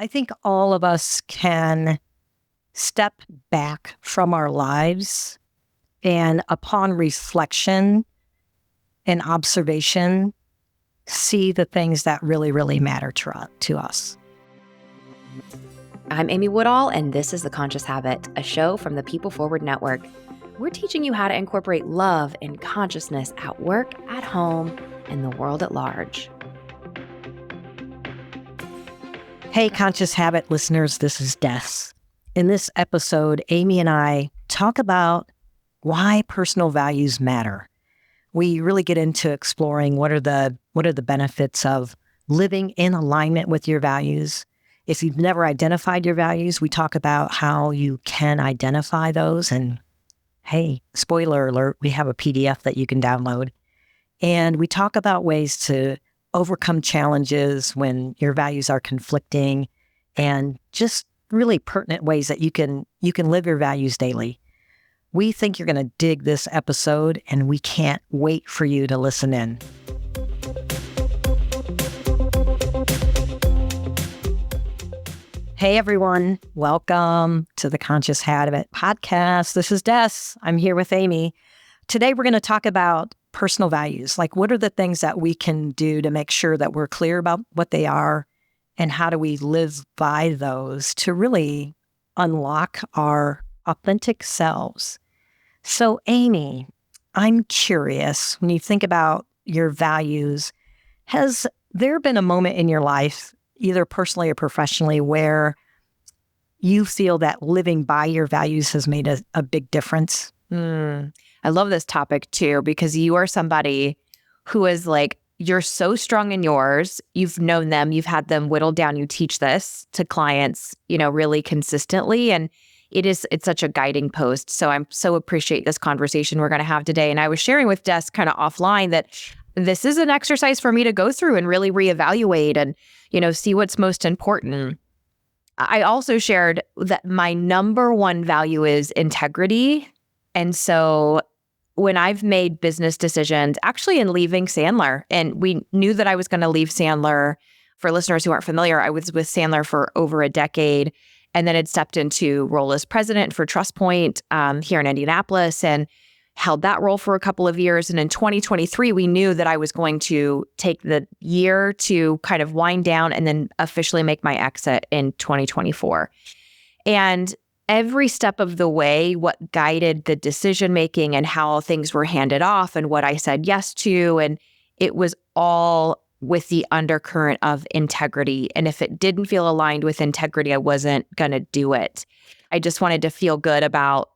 I think all of us can step back from our lives and upon reflection and observation, see the things that really, really matter to us. I'm Amy Woodall, and this is The Conscious Habit, a show from the People Forward Network. We're teaching you how to incorporate love and consciousness at work, at home, and the world at large. Hey, Conscious Habit listeners, this is Des. In this episode, Amy and I talk about why personal values matter. We really get into exploring what are the benefits of living in alignment with your values. If you've never identified your values, we talk about how you can identify those. And hey, spoiler alert, we have a PDF that you can download. And we talk about ways to overcome challenges when your values are conflicting, and just really pertinent ways that you can live your values daily. We think you're going to dig this episode, and we can't wait for you to listen in. Hey everyone, welcome to the Conscious Habit podcast. This is Des. I'm here with Amy. Today we're going to talk about personal values. Like, what are the things that we can do to make sure that we're clear about what they are, and how do we live by those to really unlock our authentic selves? So, Amy, I'm curious, when you think about your values, has there been a moment in your life, either personally or professionally, where you feel that living by your values has made a big difference? I love this topic too, because you are somebody who is like, you're so strong in yours. You've known them, you've had them whittled down. You teach this to clients, really consistently. And it's such a guiding post. So I'm so appreciate this conversation we're going to have today. And I was sharing with Des kind of offline that this is an exercise for me to go through and really reevaluate and, see what's most important. I also shared that my number one value is integrity. And so when I've made business decisions, actually in leaving Sandler, and we knew that I was going to leave Sandler. For listeners who aren't familiar, I was with Sandler for over a decade, and then had stepped into role as president for TrustPoint here in Indianapolis, and held that role for a couple of years. And in 2023, we knew that I was going to take the year to kind of wind down and then officially make my exit in 2024. And every step of the way, what guided the decision-making and how things were handed off and what I said yes to, and it was all with the undercurrent of integrity. And if it didn't feel aligned with integrity, I wasn't going to do it. I just wanted to feel good about,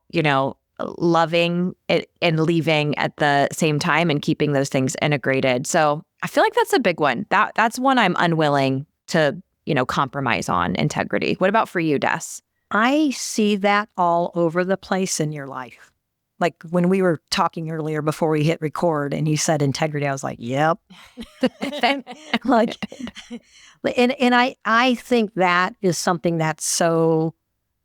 loving it and leaving at the same time and keeping those things integrated. So I feel like that's a big one. That's one I'm unwilling to, compromise on, integrity. What about for you, Des? I see that all over the place in your life. Like when we were talking earlier before we hit record and you said integrity, I was like, yep. I think that is something that's so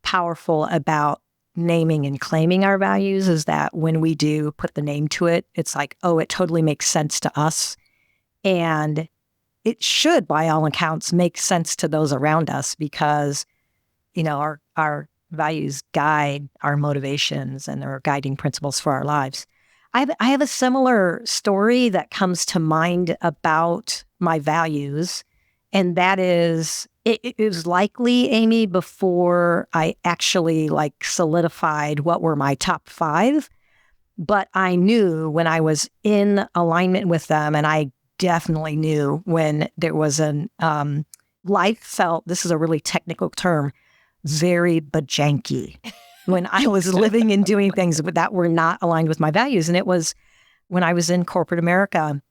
powerful about naming and claiming our values, is that when we do put the name to it, it's like, oh, it totally makes sense to us. And it should, by all accounts, make sense to those around us, because our values guide our motivations and are guiding principles for our lives. I have a similar story that comes to mind about my values, and that is, it was likely, Amy, before I actually solidified what were my top 5, but I knew when I was in alignment with them, and I definitely knew when there was life felt, this is a really technical term, very bajanky, when I was living and doing things that were not aligned with my values. And it was when I was in corporate America,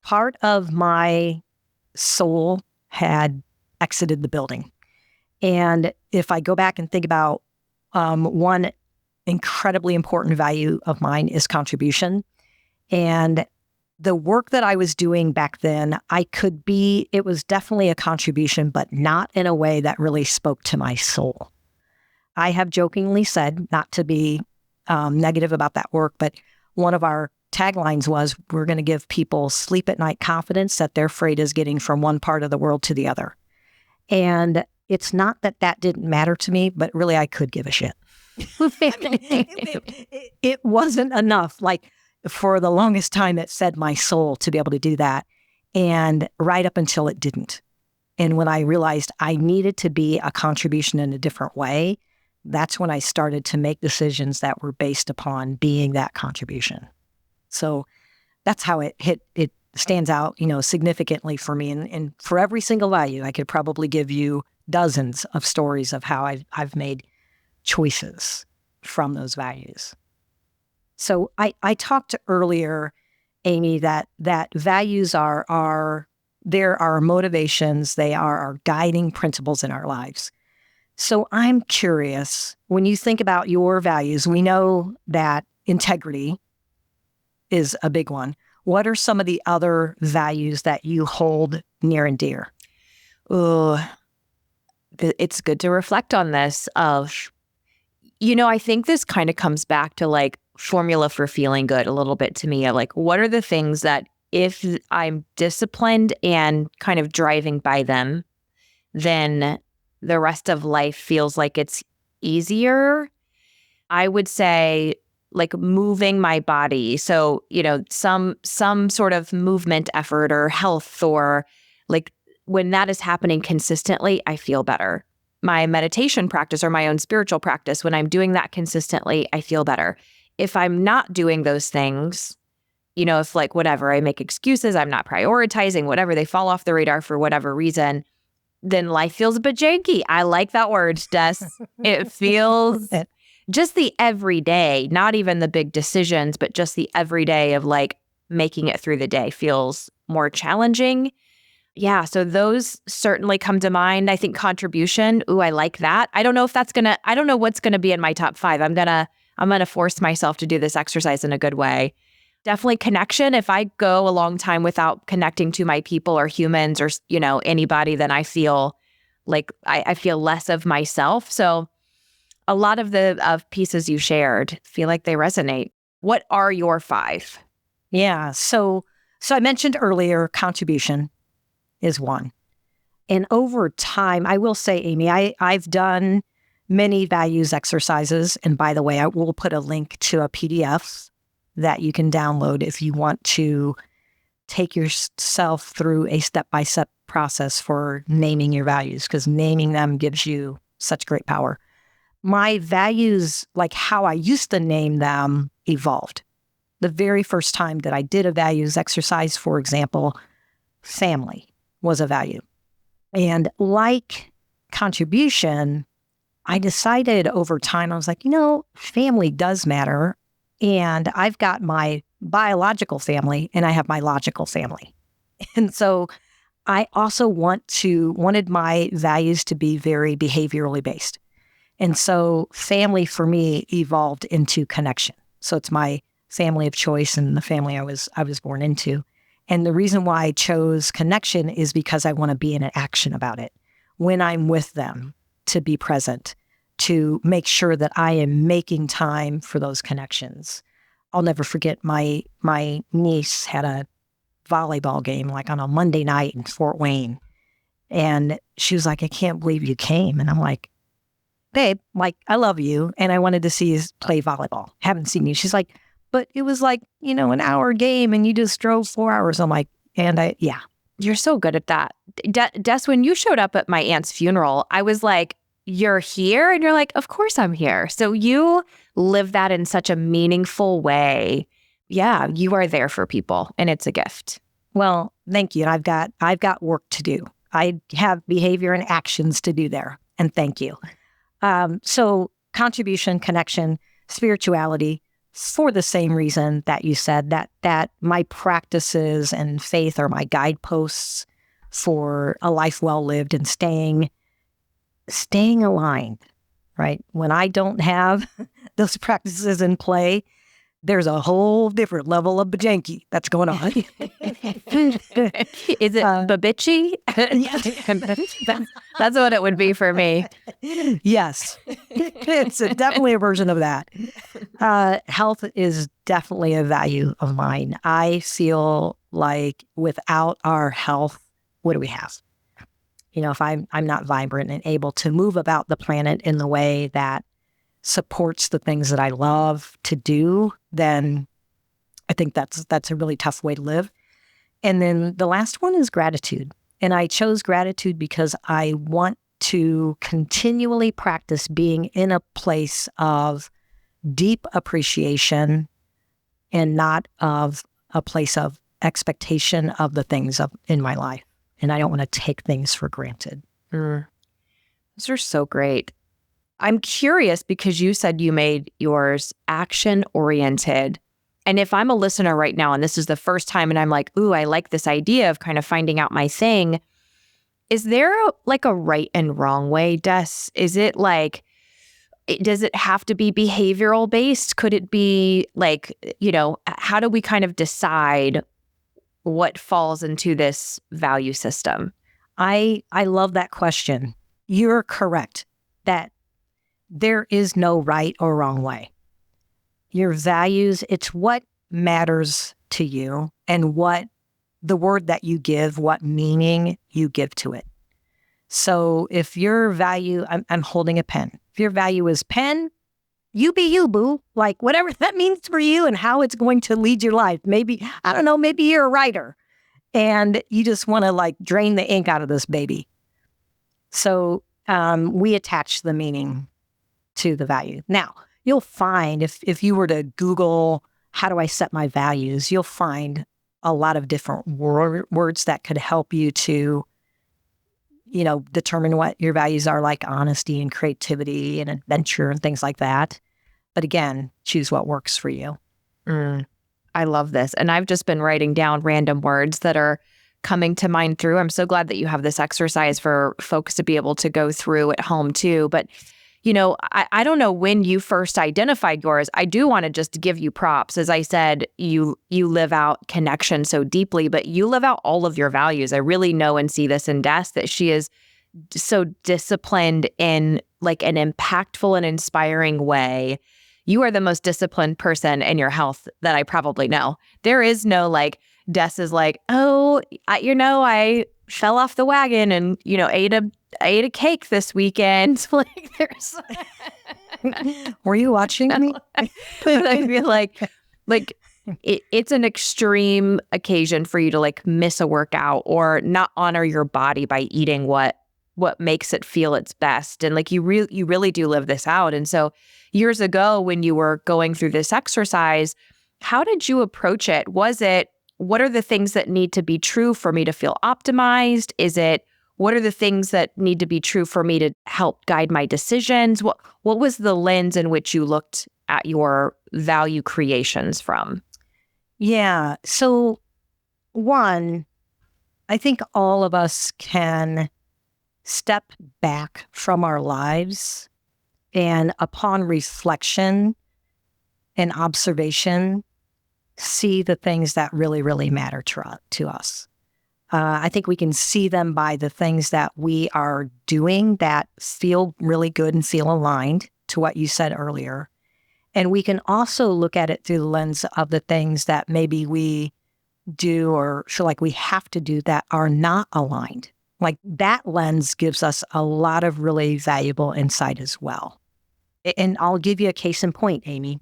part of my soul had exited the building. And if I go back and think about one incredibly important value of mine is contribution. And the work that I was doing back then, it was definitely a contribution, but not in a way that really spoke to my soul. I have jokingly said, not to be negative about that work, but one of our taglines was, we're going to give people sleep at night confidence that their freight is getting from one part of the world to the other. And it's not that that didn't matter to me, but really I could give a shit. It wasn't enough. Like for the longest time, it fed my soul to be able to do that. And right up until it didn't. And when I realized I needed to be a contribution in a different way, that's when I started to make decisions that were based upon being that contribution. So that's how it stands out, significantly for me. And for every single value, I could probably give you dozens of stories of how I've made choices from those values. So I talked earlier, Amy, that values are there are motivations, they are our guiding principles in our lives. So I'm curious, when you think about your values, we know that integrity is a big one. What are some of the other values that you hold near and dear? Oh, it's good to reflect on this of, I think this kind of comes back to like formula for feeling good a little bit to me. Like, what are the things that if I'm disciplined and kind of driving by them, then the rest of life feels like it's easier? I would say like moving my body. So, some sort of movement effort or health, or like when that is happening consistently, I feel better. My meditation practice or my own spiritual practice, when I'm doing that consistently, I feel better. If I'm not doing those things, if like whatever, I make excuses, I'm not prioritizing, whatever, they fall off the radar for whatever reason, then life feels a bit janky. I like that word, Des. It feels just the everyday, not even the big decisions, but just the everyday of like making it through the day feels more challenging. Yeah, so those certainly come to mind. I think contribution, ooh, I like that. I don't know what's gonna be in my top 5. I'm gonna force myself to do this exercise in a good way. Definitely connection. If I go a long time without connecting to my people or humans or, anybody, then I feel like I feel less of myself. So a lot of the pieces you shared feel like they resonate. What are your 5? Yeah. So I mentioned earlier, contribution is one. And over time, I will say, Amy, I've done many values exercises. And by the way, I will put a link to a PDF that you can download if you want to take yourself through a step-by-step process for naming your values, because naming them gives you such great power. My values, like how I used to name them, evolved. The very first time that I did a values exercise, for example, family was a value. And like contribution, I decided over time, I was like, family does matter. And I've got my biological family and I have my logical family. And so I also wanted my values to be very behaviorally based. And so family for me evolved into connection. So it's my family of choice and the family I was born into. And the reason why I chose connection is because I want to be in an action about it. When I'm with them, to be present, to make sure that I am making time for those connections. I'll never forget my niece had a volleyball game like on a Monday night in Fort Wayne. And she was like, I can't believe you came. And I'm like, babe, like, I love you. And I wanted to see you play volleyball. Haven't seen you. She's like, but it was like, an hour game and you just drove 4 hours. I'm like, yeah. You're so good at that. Des, when you showed up at my aunt's funeral, I was like, you're here? And you're like, of course I'm here. So you live that in such a meaningful way. Yeah, you are there for people and it's a gift. Well, thank you. And I've got work to do. I have behavior and actions to do there. And thank you. So contribution, connection, spirituality, for the same reason that you said, that my practices and faith are my guideposts for a life well lived and staying aligned, right? When I don't have those practices in play, there's a whole different level of bajanky that's going on. Is it babitchy? That's what it would be for me. Yes. It's definitely a version of that. Health is definitely a value of mine. I feel like without our health, what do we have? if I'm not vibrant and able to move about the planet in the way that supports the things that I love to do, then I think that's a really tough way to live. And then the last one is gratitude. And I chose gratitude because I want to continually practice being in a place of deep appreciation and not of a place of expectation of the things in my life. And I don't want to take things for granted. Those are so great. I'm curious because you said you made yours action-oriented. And if I'm a listener right now, and this is the first time, and I'm like, ooh, I like this idea of kind of finding out my thing, is there like a right and wrong way, Des? Is it like, does it have to be behavioral based? Could it be like, how do we kind of decide what falls into this value system? I love that question. You're correct that there is no right or wrong way. Your values, it's what matters to you and what the word that you give, what meaning you give to it. So if your value, I'm holding a pen. If your value is pen, you be you, boo. Like whatever that means for you and how it's going to lead your life. Maybe, I don't know, maybe you're a writer and you just want to like drain the ink out of this baby. So we attach the meaning to the value. Now, you'll find if you were to Google, how do I set my values, you'll find a lot of different words that could help you to, determine what your values are, like honesty and creativity and adventure and things like that. But again, choose what works for you. I love this. And I've just been writing down random words that are coming to mind through. I'm so glad that you have this exercise for folks to be able to go through at home too. But I don't know when you first identified yours. I do want to just give you props. As I said, you live out connection so deeply, but you live out all of your values. I really know and see this in Des, that she is so disciplined in like an impactful and inspiring way. You are the most disciplined person in your health that I probably know. There is no like, Des is like, oh, I fell off the wagon and, ate a cake this weekend. Like there's Were you watching me? But I feel like it's an extreme occasion for you to like miss a workout or not honor your body by eating what makes it feel its best. And like you really do live this out. And so years ago when you were going through this exercise, how did you approach it? Was it, what are the things that need to be true for me to feel optimized? Is it, what are the things that need to be true for me to help guide my decisions? What was the lens in which you looked at your value creations from? Yeah. So one, I think all of us can step back from our lives and upon reflection and observation, see the things that really, really matter to us. I think we can see them by the things that we are doing that feel really good and feel aligned to what you said earlier. And we can also look at it through the lens of the things that maybe we do or feel like we have to do that are not aligned. Like that lens gives us a lot of really valuable insight as well. And I'll give you a case in point, Amy.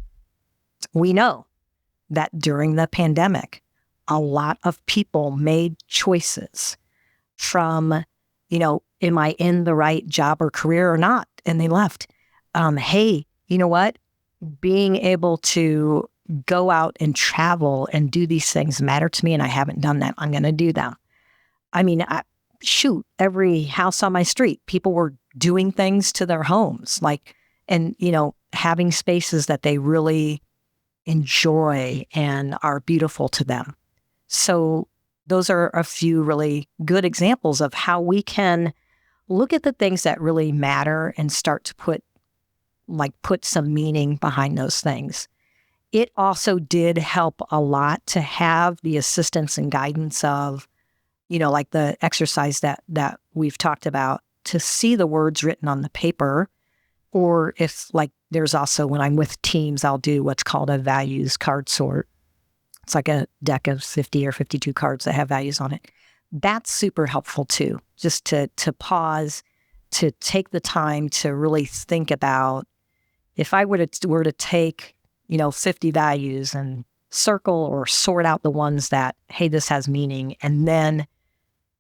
We know that during the pandemic, a lot of people made choices from, am I in the right job or career or not? And they left. Hey, you know what? Being able to go out and travel and do these things matter to me, and I haven't done that. I'm going to do them. I mean, every house on my street, people were doing things to their homes, and having spaces that they really enjoy and are beautiful to them. So those are a few really good examples of how we can look at the things that really matter and start to put some meaning behind those things. It also did help a lot to have the assistance and guidance of, like the exercise that we've talked about, to see the words written on the paper. Or if there's also, when I'm with teams, I'll do what's called a values card sort. It's like a deck of 50 or 52 cards that have values on it. that's super helpful too, just to pause, to take the time to really think about, if I were to take, 50 values and circle or sort out the ones that, hey, this has meaning, and then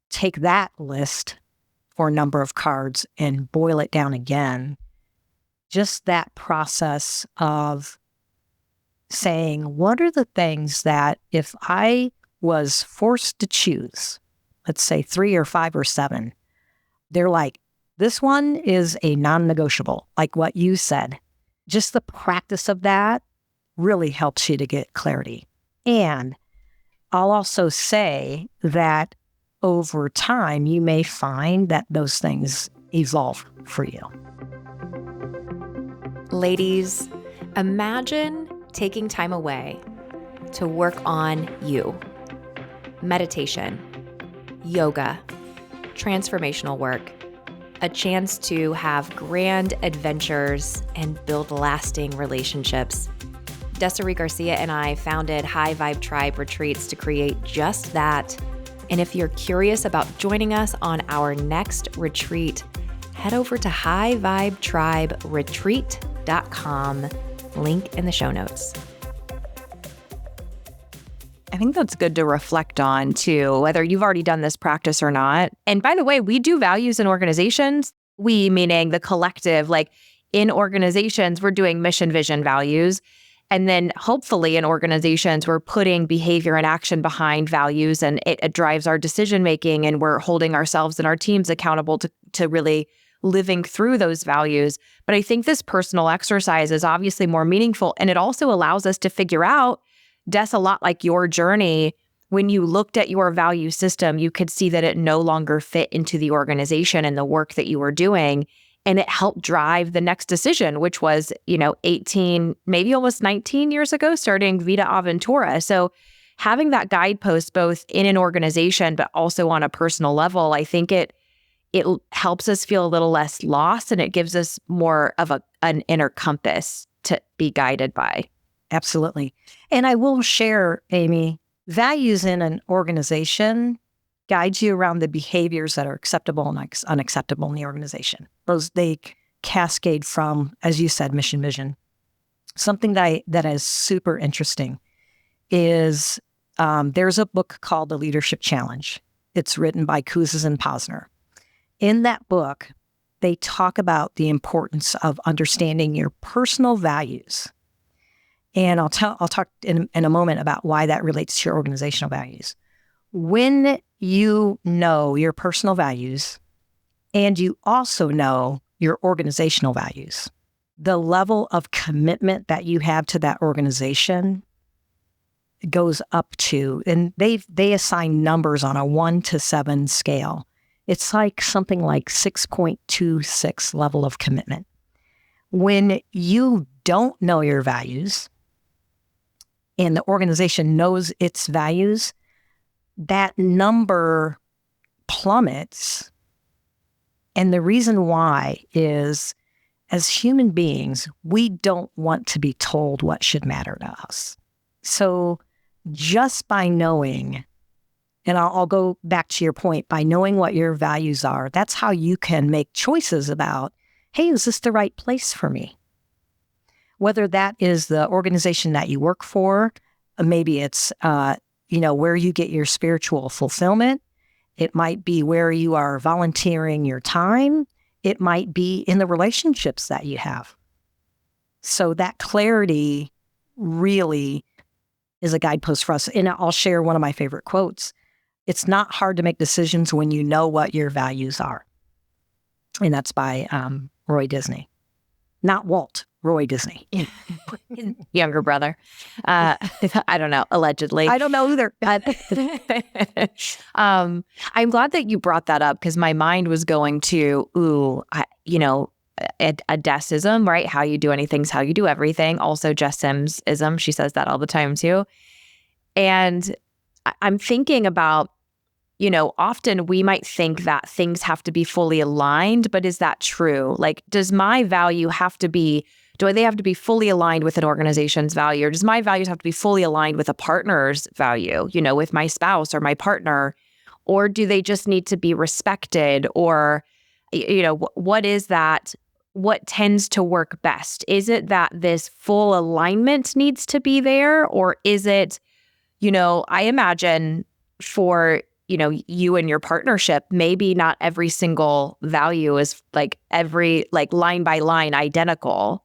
take that list or number of cards and boil it down again. Just that process of saying, what are the things that if I was forced to choose, let's say 3 or 5 or 7, they're like, this one is a non-negotiable, like what you said. Just the practice of that really helps you to get clarity. And I'll also say that over time, you may find that those things evolve for you. Ladies, imagine taking time away to work on you. Meditation, yoga, transformational work, a chance to have grand adventures and build lasting relationships. Deseri Garcia and I founded High Vibe Tribe Retreats to create just that. And if you're curious about joining us on our next retreat, head over to highvibetriberetreat.com, link in the show notes. I think that's good to reflect on too, whether you've already done this practice or not. And by the way, we do values in organizations. We, meaning the collective, like in organizations, we're doing mission, vision, values. And then hopefully in organizations, we're putting behavior and action behind values, and it drives our decision making, and we're holding ourselves and our teams accountable to really living through those values. But I think this personal exercise is obviously more meaningful, and it also allows us to figure out, Des, a lot like your journey, when you looked at your value system, you could see that it no longer fit into the organization and the work that you were doing. And it helped drive the next decision, which was, 18, maybe almost 19 years ago, starting Vita Aventura. So having that guidepost both in an organization, but also on a personal level, I think it helps us feel a little less lost, and it gives us more of an inner compass to be guided by. Absolutely. And I will share, Amy, values in an organization guides you around the behaviors that are acceptable and unacceptable in the organization. They cascade from, as you said, mission, vision. Something that is super interesting is there's a book called The Leadership Challenge. It's written by Kouzes and Posner. In that book, they talk about the importance of understanding your personal values. And I'll talk in a moment about why that relates to your organizational values. When you know your personal values and you also know your organizational values, the level of commitment that you have to that organization goes up to, and they assign numbers on a 1 to 7 scale. It's like something like 6.26 level of commitment. When you don't know your values and the organization knows its values, that number plummets. And the reason why is, as human beings, we don't want to be told what should matter to us. So just by knowing, and I'll go back to your point, by knowing what your values are, that's how you can make choices about, hey, is this the right place for me? Whether that is the organization that you work for, maybe it's where you get your spiritual fulfillment. It might be where you are volunteering your time. It might be in the relationships that you have. So that clarity really is a guidepost for us. And I'll share one of my favorite quotes. It's not hard to make decisions when you know what your values are. And that's by Roy Disney. Not Walt, Roy Disney. Younger brother. I don't know, allegedly. I don't know either. I'm glad that you brought that up, because my mind was going to, a Desism, right? How you do anything's how you do everything. Also Jess Sims-ism. She says that all the time too. And I'm thinking about, often we might think that things have to be fully aligned, but is that true? Like, does my value have to be, do they have to be fully aligned with an organization's value? Or does my values have to be fully aligned with a partner's value, with my spouse or my partner? Or do they just need to be respected? Or, what is that? What tends to work best? Is it that this full alignment needs to be there? Or is it, I imagine for, you and your partnership, maybe not every single value is like line by line identical,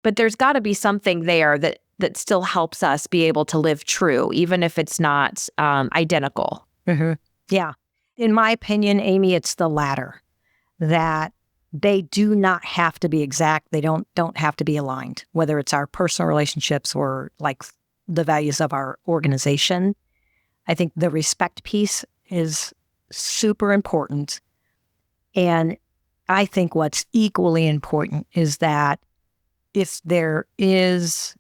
but there's got to be something there that still helps us be able to live true, even if it's not identical. Mm-hmm. Yeah. In my opinion, Amy, it's the latter, that they do not have to be exact. They don't have to be aligned, whether it's our personal relationships or like the values of our organization. I think the respect piece is super important. And I think what's equally important is that if there is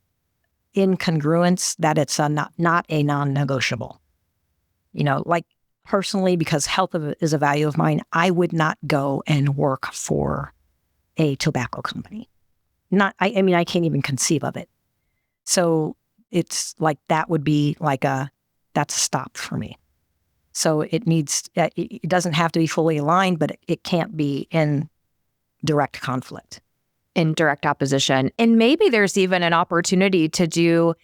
incongruence, that it's not a non-negotiable. Like personally, because health is a value of mine, I would not go and work for a tobacco company. I can't even conceive of it. So it's like that would be like that's a stop for me. So it doesn't have to be fully aligned, but it can't be in direct conflict. In direct opposition. And maybe there's even an opportunity to do,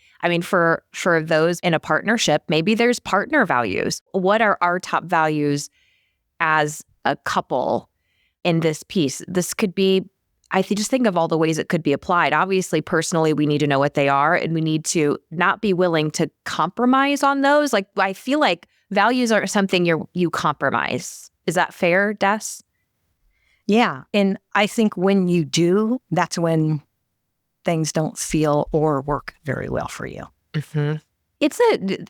for those in a partnership, maybe there's partner values. What are our top values as a couple in this piece? This could be, just think of all the ways it could be applied. Obviously, personally, we need to know what they are, and we need to not be willing to compromise on those. Like, I feel like values are something you compromise. Is that fair, Des? Yeah. And I think when you do, that's when things don't feel or work very well for you. Mm-hmm.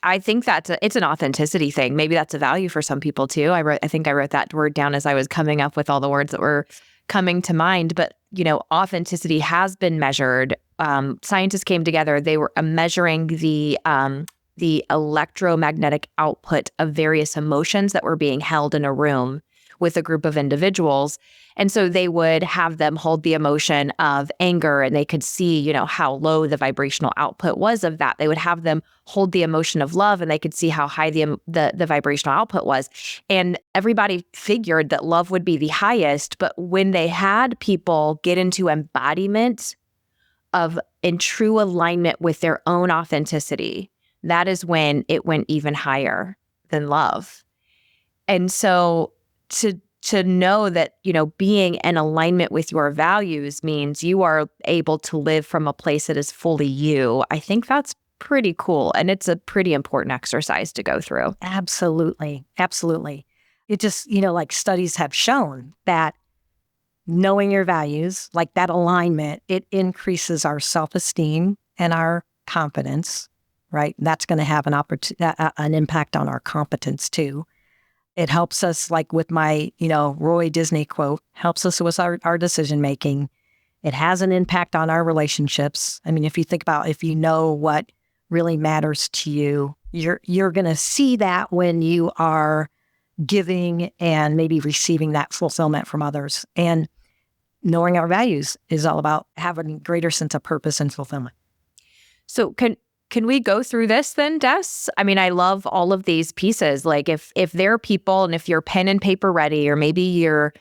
I think it's an authenticity thing. Maybe that's a value for some people too. I think I wrote that word down as I was coming up with all the words that were coming to mind. But, authenticity has been measured. Scientists came together. They were measuring the electromagnetic output of various emotions that were being held in a room with a group of individuals. And so they would have them hold the emotion of anger, and they could see, how low the vibrational output was of that. They would have them hold the emotion of love, and they could see how high the vibrational output was. And everybody figured that love would be the highest. But when they had people get into embodiment in true alignment with their own authenticity, that is when it went even higher than love. And so to know that, being in alignment with your values means you are able to live from a place that is fully you. I think that's pretty cool. And it's a pretty important exercise to go through. Absolutely. Absolutely. It just, like studies have shown that knowing your values, like that alignment, it increases our self-esteem and our confidence, right? That's going to have an impact on our competence too. It helps us, like with my, Roy Disney quote, helps us with our decision-making. It has an impact on our relationships. If you think about, if you know what really matters to you, you're going to see that when you are giving and maybe receiving that fulfillment from others. And knowing our values is all about having a greater sense of purpose and fulfillment. So can we go through this then, Des? I love all of these pieces. Like if there are people, and if you're pen and paper ready, or maybe you're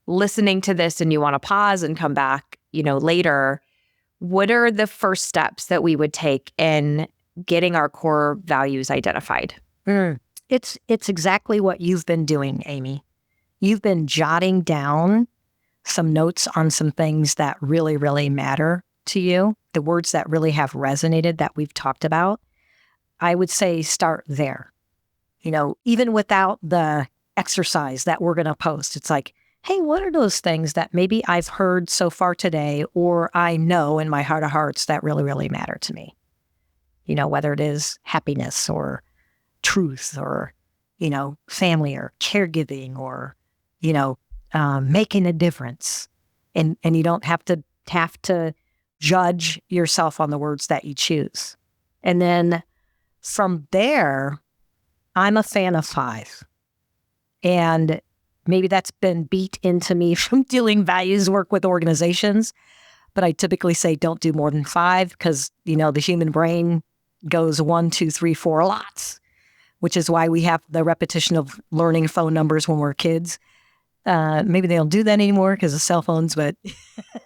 listening to this and you want to pause and come back, later, what are the first steps that we would take in getting our core values identified? It's exactly what you've been doing, Amy. You've been jotting down some notes on some things that really, really matter to you, the words that really have resonated that we've talked about. I would say start there. Even without the exercise that we're going to post, it's like, hey, what are those things that maybe I've heard so far today, or I know in my heart of hearts that really, really matter to me? Whether it is happiness or truth or, family or caregiving or, making a difference. And you don't have to judge yourself on the words that you choose. And then from there, I'm a fan of 5. And maybe that's been beat into me from doing values work with organizations. But I typically say don't do more than 5 because, the human brain goes 1, 2, 3, 4 lots. which is why we have the repetition of learning phone numbers when we're kids. Maybe they don't do that anymore because of cell phones, but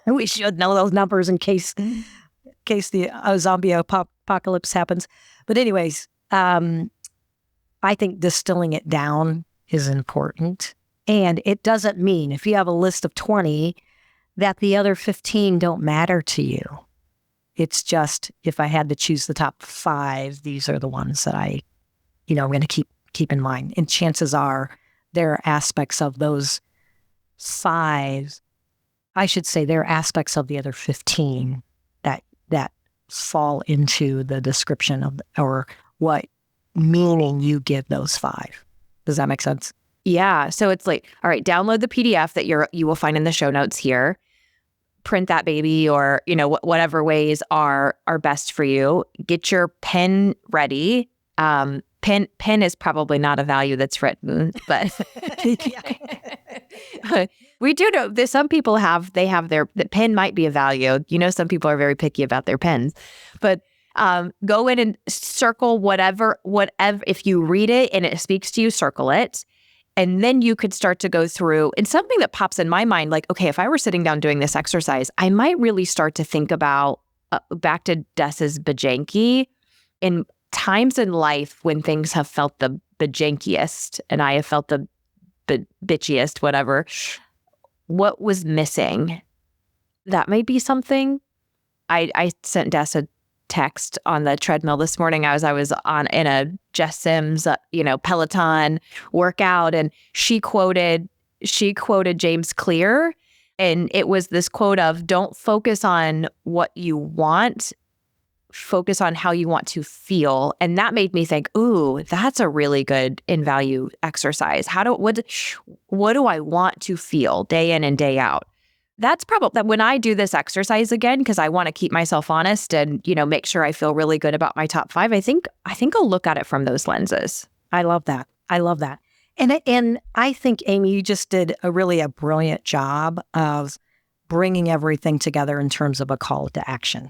we should know those numbers in case the zombie apocalypse happens. But anyways, I think distilling it down is important. And it doesn't mean if you have a list of 20 that the other 15 don't matter to you. It's just, if I had to choose the top 5, these are the ones that I'm going to keep in mind. And chances are there are aspects of those 5, I should say there are aspects of the other 15 that fall into the description of, or what meaning you give those 5. Does that make sense? Yeah. So it's like, all right, download the PDF that you will find in the show notes here. Print that baby, or, whatever ways are best for you. Get your pen ready. Pen is probably not a value that's written, but we do know that some people the pen might be a value. Some people are very picky about their pens, but go in and circle whatever, if you read it and it speaks to you, circle it. And then you could start to go through, and something that pops in my mind, like, okay, if I were sitting down doing this exercise, I might really start to think about, back to Des's bajanky, in times in life when things have felt the bajankiest and I have felt the bitchiest, whatever, what was missing? That might be something. I sent Des a text on the treadmill this morning. I was in a Jess Sims, Peloton workout, and she quoted James Clear, and it was this quote of, "Don't focus on what you want, focus on how you want to feel." And that made me think, ooh, that's a really good in value exercise. What do I want to feel day in and day out? That's probably when I do this exercise again, because I want to keep myself honest and, make sure I feel really good about my top 5. I think I'll look at it from those lenses. I love that. And I think, Amy, you just did a brilliant job of bringing everything together in terms of a call to action.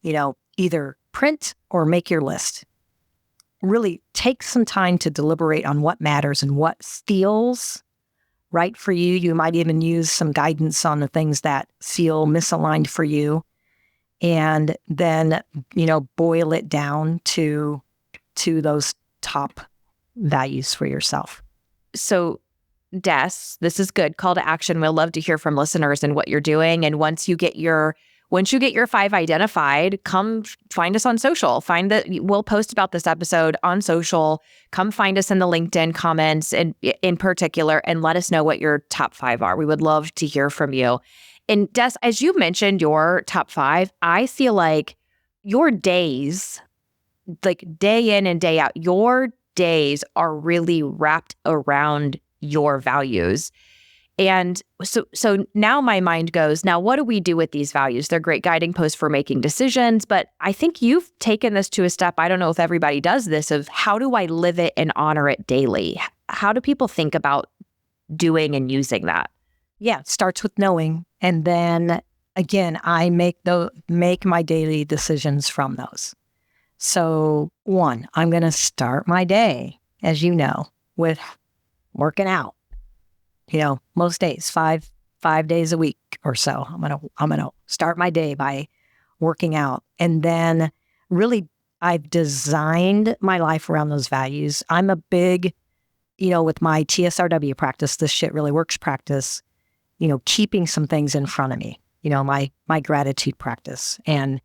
Either print or make your list. Really take some time to deliberate on what matters and what feels right for you. You might even use some guidance on the things that feel misaligned for you. And then, boil it down to those top values for yourself. So, Des, this is good. Call to action. We'll love to hear from listeners and what you're doing. And once you get your 5 identified, come find us on social. We'll post about this episode on social. Come find us in the LinkedIn comments, and in particular, and let us know what your top 5 are. We would love to hear from you. And Des, as you mentioned your top 5, I feel like your days, like day in and day out, your days are really wrapped around your values. And so now my mind goes, now what do we do with these values? They're great guiding posts for making decisions, but I think you've taken this to a step, I don't know if everybody does this, of how do I live it and honor it daily? How do people think about doing and using that? Yeah, it starts with knowing. And then again, I make my daily decisions from those. So 1, I'm going to start my day, as you know, with working out. Most days, five days a week or so, I'm gonna start my day by working out. And then really, I've designed my life around those values. I'm a big, with my TSRW practice, this shit really works practice, keeping some things in front of me, my gratitude practice, and,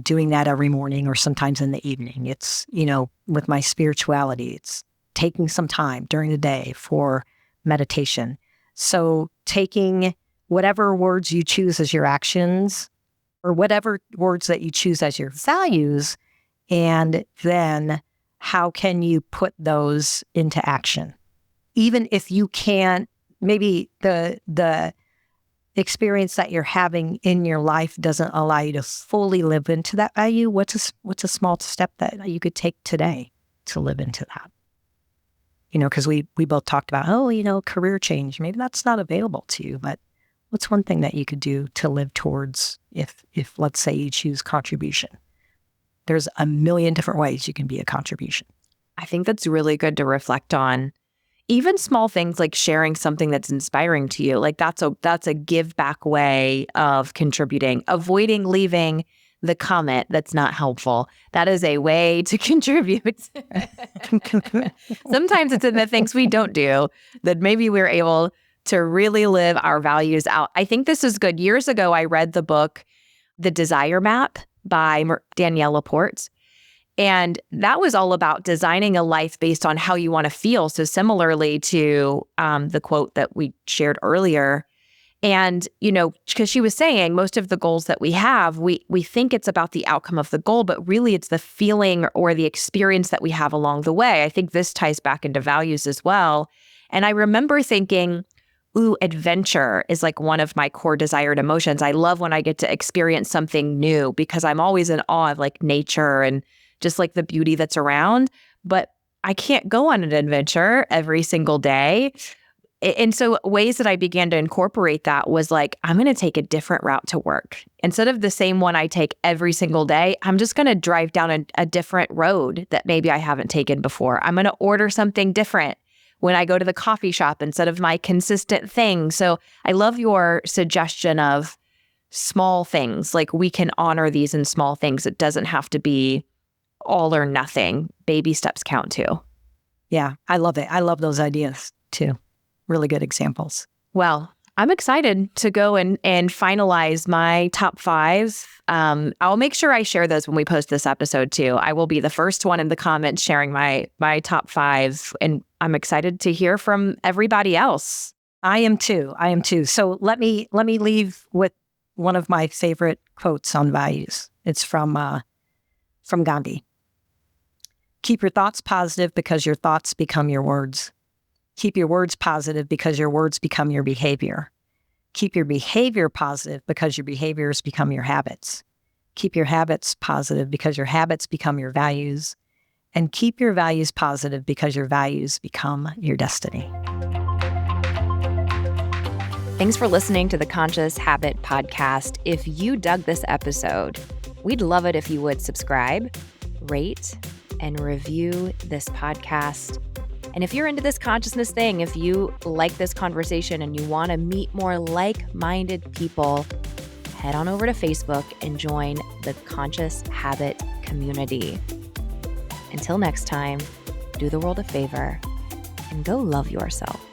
doing that every morning or sometimes in the evening. It's, with my spirituality, it's taking some time during the day for meditation. So taking whatever words you choose as your actions, or whatever words that you choose as your values, and then how can you put those into action? Even if you can't, maybe the experience that you're having in your life doesn't allow you to fully live into that value, what's a small step that you could take today to live into that? Because we both talked about, career change. Maybe that's not available to you, but what's one thing that you could do to live towards if let's say you choose contribution? There's a million different ways you can be a contribution. I think that's really good to reflect on. Even small things like sharing something that's inspiring to you, like that's a give back way of contributing. Avoiding leaving the comment that's not helpful. That is a way to contribute. Sometimes it's in the things we don't do that maybe we're able to really live our values out. I think this is good. Years ago, I read the book, The Desire Map by Danielle Laporte. And that was all about designing a life based on how you want to feel. So similarly to the quote that we shared earlier. And, because she was saying most of the goals that we have, we think it's about the outcome of the goal, but really it's the feeling or the experience that we have along the way. I think this ties back into values as well. And I remember thinking, ooh, adventure is like one of my core desired emotions. I love when I get to experience something new because I'm always in awe of like nature and just like the beauty that's around, but I can't go on an adventure every single day. And so ways that I began to incorporate that was like, I'm going to take a different route to work. Instead of the same one I take every single day, I'm just going to drive down a different road that maybe I haven't taken before. I'm going to order something different when I go to the coffee shop instead of my consistent thing. So I love your suggestion of small things. Like we can honor these in small things. It doesn't have to be all or nothing. Baby steps count too. Yeah, I love it. I love those ideas too. Really good examples. Well, I'm excited to go and finalize my top 5. I'll make sure I share those when we post this episode too. I will be the first one in the comments sharing my top 5, and I'm excited to hear from everybody else. I am too. So let me leave with one of my favorite quotes on values. It's from Gandhi. Keep your thoughts positive because your thoughts become your words. Keep your words positive because your words become your behavior. Keep your behavior positive because your behaviors become your habits. Keep your habits positive because your habits become your values. And keep your values positive because your values become your destiny. Thanks for listening to the Conscious Habit Podcast. If you dug this episode, we'd love it if you would subscribe, rate, and review this podcast. And if you're into this consciousness thing, if you like this conversation and you want to meet more like-minded people, head on over to Facebook and join the Conscious Habit community. Until next time, do the world a favor and go love yourself.